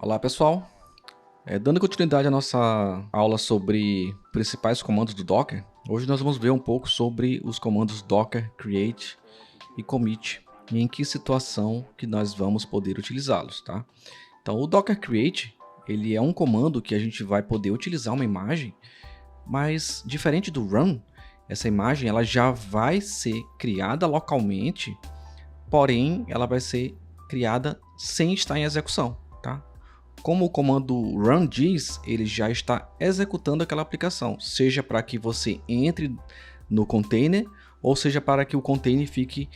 Olá pessoal, dando continuidade à nossa aula sobre principais comandos do Docker, hoje nós vamos ver um pouco sobre os comandos docker, create e commit e em que situação que nós vamos poder utilizá-los, tá? Então o docker create, ele é um comando que a gente vai poder utilizar uma imagem, mas diferente do run, essa imagem ela já vai ser criada localmente, porém ela vai ser criada sem estar em execução, tá? Como o comando run diz, ele já está executando aquela aplicação, seja para que você entre no container, ou seja para que o container fique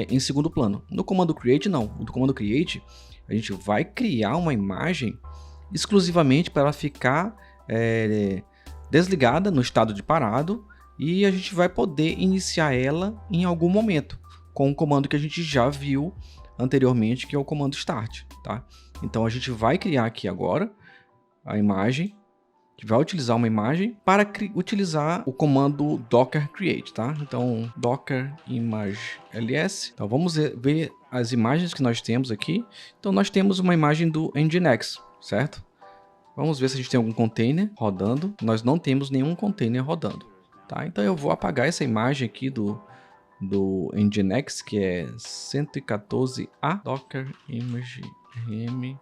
em segundo plano. No comando create, não. No comando create, a gente vai criar uma imagem exclusivamente para ela ficar desligada no estado de parado, e a gente vai poder iniciar ela em algum momento, com o comando que a gente já viu anteriormente, que é o comando start, tá? Então a gente vai criar aqui agora a imagem, que vai utilizar uma imagem para utilizar o comando docker create, tá? Então docker image ls. Então vamos ver as imagens que nós temos aqui. Então nós temos uma imagem do Nginx, certo? Vamos ver se a gente tem algum container rodando. Nós não temos nenhum container rodando, tá? Então eu vou apagar essa imagem aqui do Nginx, que é 114a docker image rm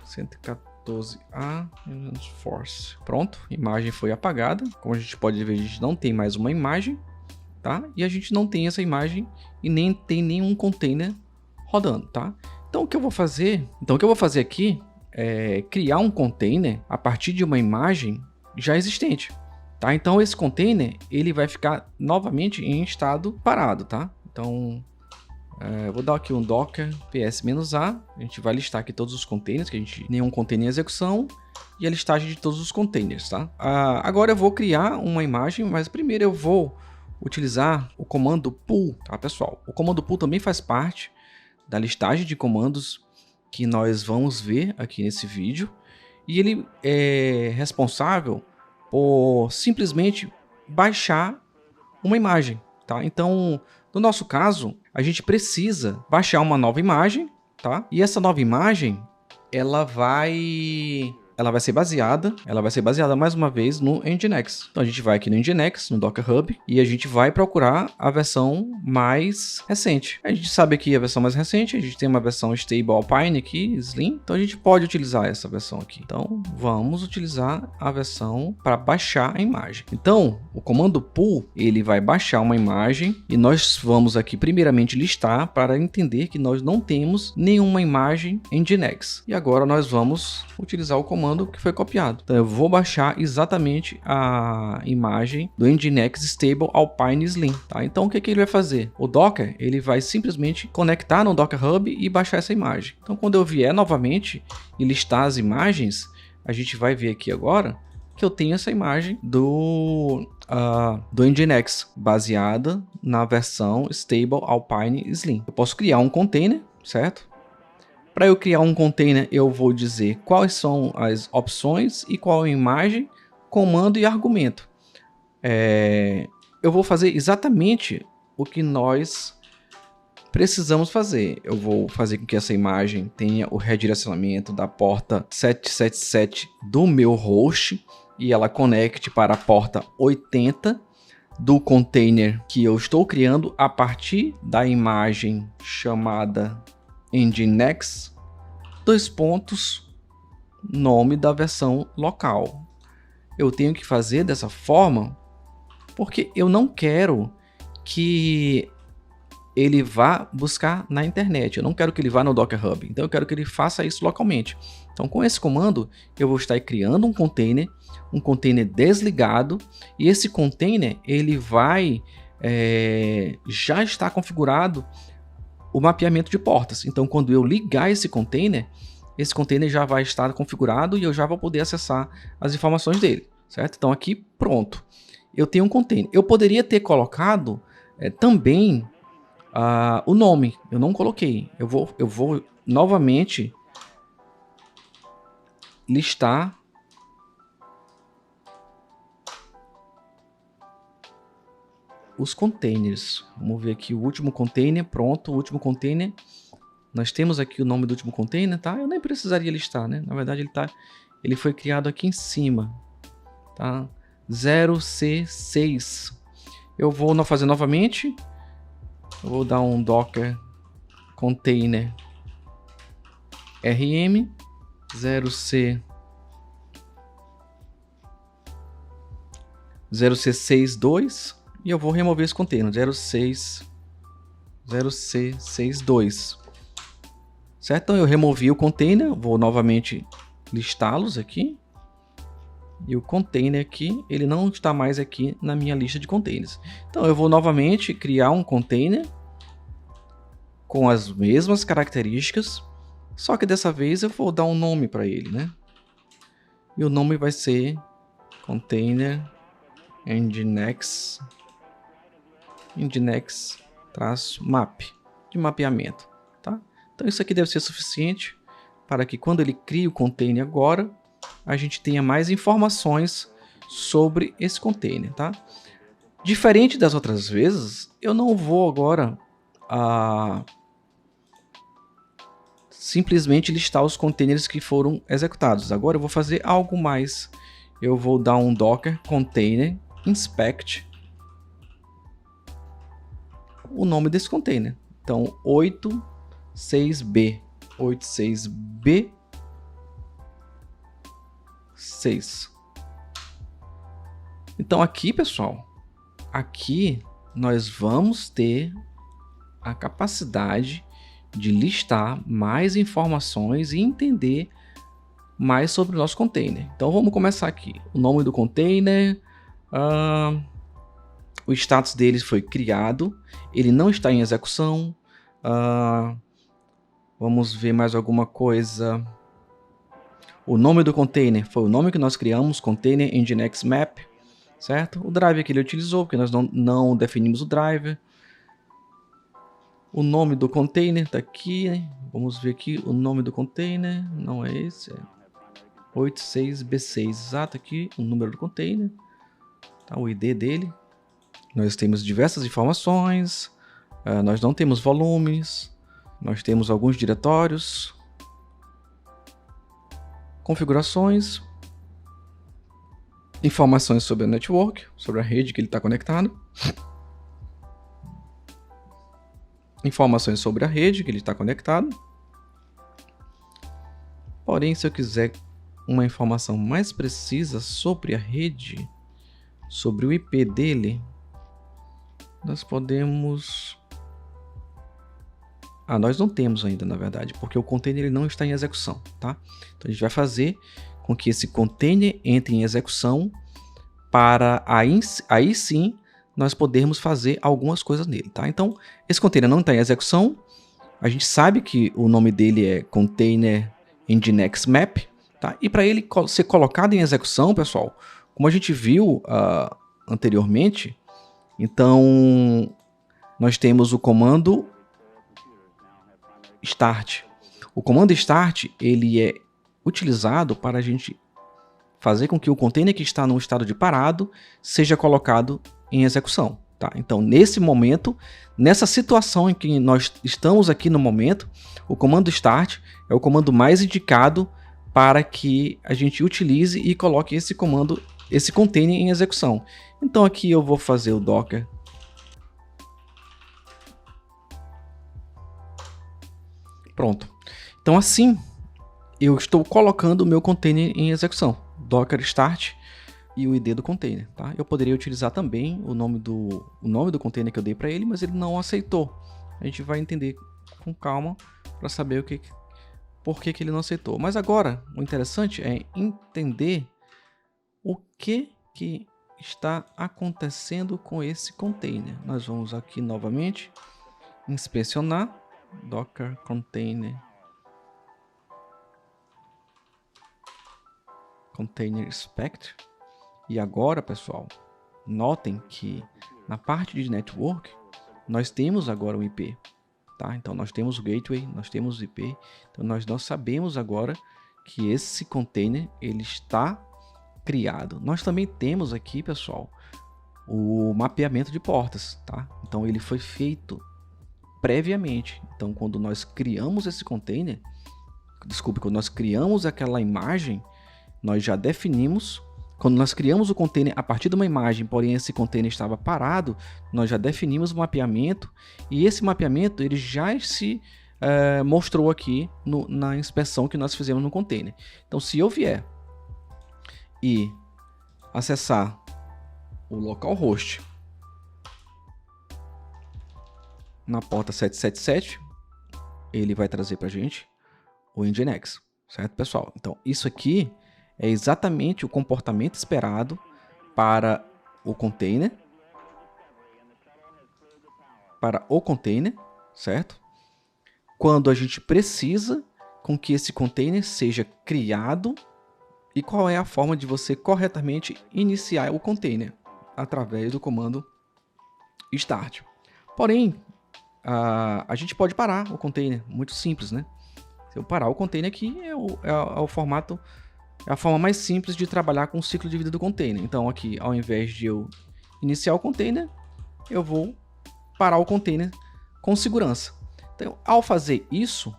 114a force. Pronto, imagem foi apagada. Como a gente pode ver, a gente não tem mais uma imagem, tá? E a gente não tem essa imagem e nem tem nenhum container rodando, tá? Então o que eu vou fazer? Aqui é criar um container a partir de uma imagem já existente. Tá? Então esse container ele vai ficar novamente em estado parado, tá? Então vou dar aqui um docker ps-a, a gente vai listar aqui todos os containers, que a gente nenhum container em execução, e a listagem de todos os containers, tá? Agora eu vou criar uma imagem, mas primeiro eu vou utilizar o comando pull, tá pessoal? O comando pull também faz parte da listagem de comandos que nós vamos ver aqui nesse vídeo, e ele é responsável por simplesmente baixar uma imagem, tá? Então, no nosso caso, a gente precisa baixar uma nova imagem, tá? E essa nova imagem, ela vai ser baseada mais uma vez no Nginx. Então a gente vai aqui no Nginx, no Docker Hub, e a gente vai procurar a versão mais recente. A gente sabe aqui a versão mais recente, a gente tem uma versão Stable Alpine aqui, Slim, então a gente pode utilizar essa versão aqui. Então vamos utilizar a versão para baixar a imagem. Então o comando pull, ele vai baixar uma imagem e nós vamos aqui primeiramente listar para entender que nós não temos nenhuma imagem em Nginx. E agora nós vamos utilizar o comando que foi copiado. Então eu vou baixar exatamente a imagem do Nginx Stable Alpine Slim, tá? Então o que ele vai fazer? O Docker, ele vai simplesmente conectar no Docker Hub e baixar essa imagem. Então quando eu vier novamente e listar as imagens, a gente vai ver aqui agora que eu tenho essa imagem do Nginx, baseada na versão Stable Alpine Slim. Eu posso criar um container, certo? Para eu criar um container, eu vou dizer quais são as opções e qual é a imagem, comando e argumento. Eu vou fazer exatamente o que nós precisamos fazer. Eu vou fazer com que essa imagem tenha o redirecionamento da porta 777 do meu host e ela conecte para a porta 80 do container que eu estou criando a partir da imagem chamada Nginx, nome da versão local. Eu tenho que fazer dessa forma porque eu não quero que ele vá buscar na internet. Eu não quero que ele vá no Docker Hub. Então eu quero que ele faça isso localmente. Então com esse comando eu vou estar criando um container desligado, e esse container ele vai já estar configurado o mapeamento de portas. Então quando eu ligar esse container já vai estar configurado e eu já vou poder acessar as informações dele, certo? Então aqui pronto, eu tenho um container. Eu poderia ter colocado também o nome, eu não coloquei. Eu vou novamente listar os containers. Vamos ver aqui o último container, pronto, o último container Nós temos aqui o nome do último container, tá? Eu nem precisaria listar, né? Na verdade, ele foi criado aqui em cima, tá? 0C6. Eu vou fazer novamente. Eu vou dar um docker container rm 0C62 e eu vou remover esse container 0C62, certo? Então eu removi o container, vou novamente listá-los aqui. E o container aqui, ele não está mais aqui na minha lista de containers. Então eu vou novamente criar um container com as mesmas características, só que dessa vez eu vou dar um nome para ele, né? E o nome vai ser container nginx-map, de mapeamento, tá? Então isso aqui deve ser suficiente para que quando ele crie o container agora, a gente tenha mais informações sobre esse container, tá? Diferente das outras vezes, eu não vou agora simplesmente listar os containers que foram executados. Agora eu vou fazer algo mais. Eu vou dar um docker container inspect o nome desse container. Então 86B 6. Então aqui, pessoal, aqui nós vamos ter a capacidade de listar mais informações e entender mais sobre o nosso container. Então vamos começar aqui. O nome do container, o status dele foi criado, ele não está em execução. Vamos ver mais alguma coisa. O nome do container foi o nome que nós criamos, container nginx-map, certo? O driver que ele utilizou, porque nós não definimos o driver. O nome do container está aqui, né? Vamos ver aqui o nome do container, não é esse, é 86B6, exato aqui o número do container, tá? O ID dele. Nós temos diversas informações, nós não temos volumes, nós temos alguns diretórios, configurações, informações sobre a network, sobre a rede que ele está conectado, informações sobre a rede que ele está conectado. Porém, se eu quiser uma informação mais precisa sobre a rede, sobre o IP dele, nós podemos... nós não temos ainda, na verdade, porque o container ele não está em execução, tá? Então a gente vai fazer com que esse container entre em execução para aí sim nós podermos fazer algumas coisas nele, tá? Então esse container não está em execução, a gente sabe que o nome dele é container nginx-map, tá? E para ele ser colocado em execução, pessoal, como a gente viu anteriormente, então nós temos o comando start. O comando start ele é utilizado para a gente fazer com que o container que está no estado de parado seja colocado em execução, tá? Então nesse momento, nessa situação em que nós estamos aqui no momento, o comando start é o comando mais indicado para que a gente utilize e coloque esse container em execução. Então aqui eu vou fazer o docker pronto. Então assim, eu estou colocando o meu container em execução. Docker start e o ID do container, tá? Eu poderia utilizar também o nome do container que eu dei para ele, mas ele não aceitou. A gente vai entender com calma para saber por que ele não aceitou. Mas agora, o interessante é entender o que está acontecendo com esse container. Nós vamos aqui novamente inspecionar docker container inspect. E agora, pessoal, notem que na parte de network nós temos agora o IP, tá? Então nós temos o gateway, nós temos o IP. Então nós sabemos agora que esse container ele está criado. Nós também temos aqui, pessoal, o mapeamento de portas, tá? Então ele foi feito previamente. Então, quando nós criamos esse container, quando nós criamos aquela imagem, nós já definimos. Quando nós criamos o container a partir de uma imagem, porém esse container estava parado, nós já definimos o mapeamento, e esse mapeamento ele já se mostrou aqui na inspeção que nós fizemos no container. Então, se eu vier e acessar o localhost na porta 777, ele vai trazer para a gente o Nginx, certo, pessoal? Então, isso aqui é exatamente o comportamento esperado para o container, certo? Quando a gente precisa com que esse container seja criado, e qual é a forma de você corretamente iniciar o container através do comando start. Porém, a gente pode parar o container, muito simples, né? Se eu parar o container aqui, é o formato, é a forma mais simples de trabalhar com o ciclo de vida do container. Então aqui, ao invés de eu iniciar o container, eu vou parar o container com segurança. Então, ao fazer isso,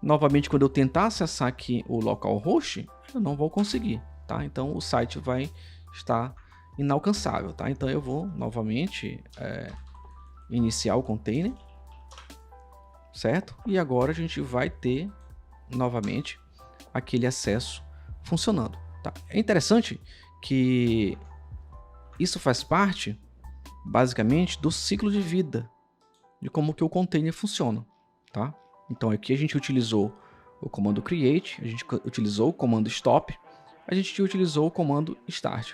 novamente, quando eu tentar acessar aqui o localhost, eu não vou conseguir, tá? Então o site vai estar inalcançável, tá? Então eu vou novamente iniciar o container, certo? E agora a gente vai ter novamente aquele acesso funcionando, tá? É interessante que isso faz parte basicamente do ciclo de vida de como que o container funciona, tá? Então aqui a gente utilizou o comando create, a gente utilizou o comando stop, a gente utilizou o comando start.